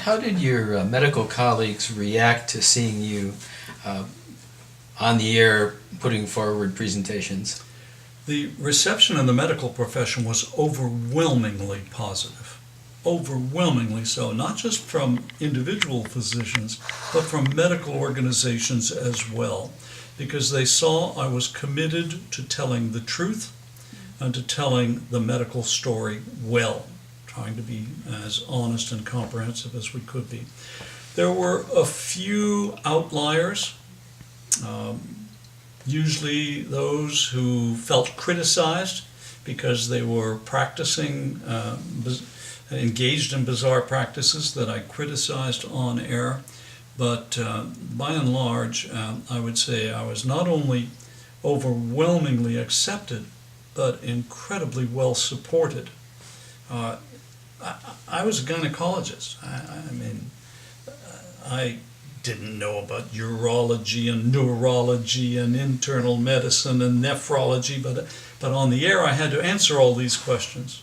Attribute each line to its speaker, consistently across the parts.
Speaker 1: how did your medical colleagues react to seeing you on the air putting forward presentations?
Speaker 2: The reception in the medical profession was overwhelmingly positive. Overwhelmingly so, not just from individual physicians, but from medical organizations as well, because they saw I was committed to telling the truth and to telling the medical story well, trying to be as honest and comprehensive as we could be. There were a few outliers, usually those who felt criticized because they were practicing, engaged in bizarre practices that I criticized on air. But by and large, I would say I was not only overwhelmingly accepted, but incredibly well supported. I was a gynecologist. I didn't know about urology and neurology and internal medicine and nephrology, but on the air I had to answer all these questions.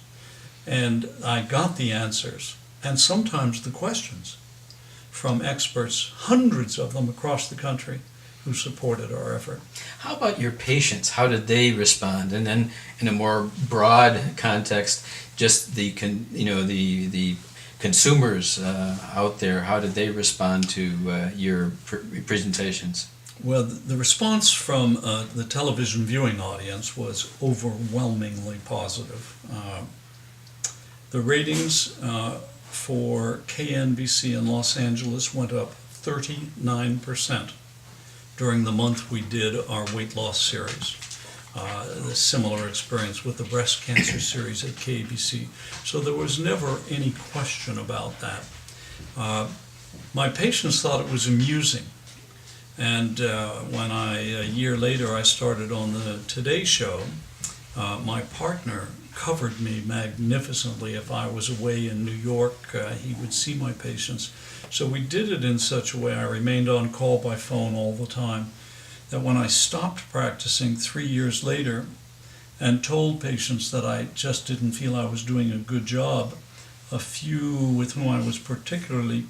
Speaker 2: And I got the answers, and sometimes the questions, from experts, hundreds of them across the country, who supported our effort.
Speaker 1: How about your patients? How did they respond? And then, in a more broad context, just the consumers out there, how did they respond to your presentations?
Speaker 2: Well, the response from the television viewing audience was overwhelmingly positive. The ratings for KNBC in Los Angeles went up 39% during the month we did our weight loss series. A similar experience with the breast cancer series at KBC. So there was never any question about that. My patients thought it was amusing. And when a year later, I started on the Today Show, my partner covered me magnificently. If I was away in New York, he would see my patients. So we did it in such a way, I remained on call by phone all the time, that when I stopped practicing 3 years later and told patients that I just didn't feel I was doing a good job, a few with whom I was particularly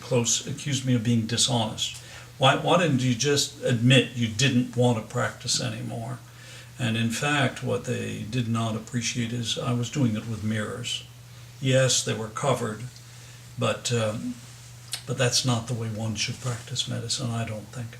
Speaker 2: close accused me of being dishonest. Why didn't you just admit you didn't want to practice anymore? And in fact, what they did not appreciate is I was doing it with mirrors. Yes, they were covered, but that's not the way one should practice medicine, I don't think.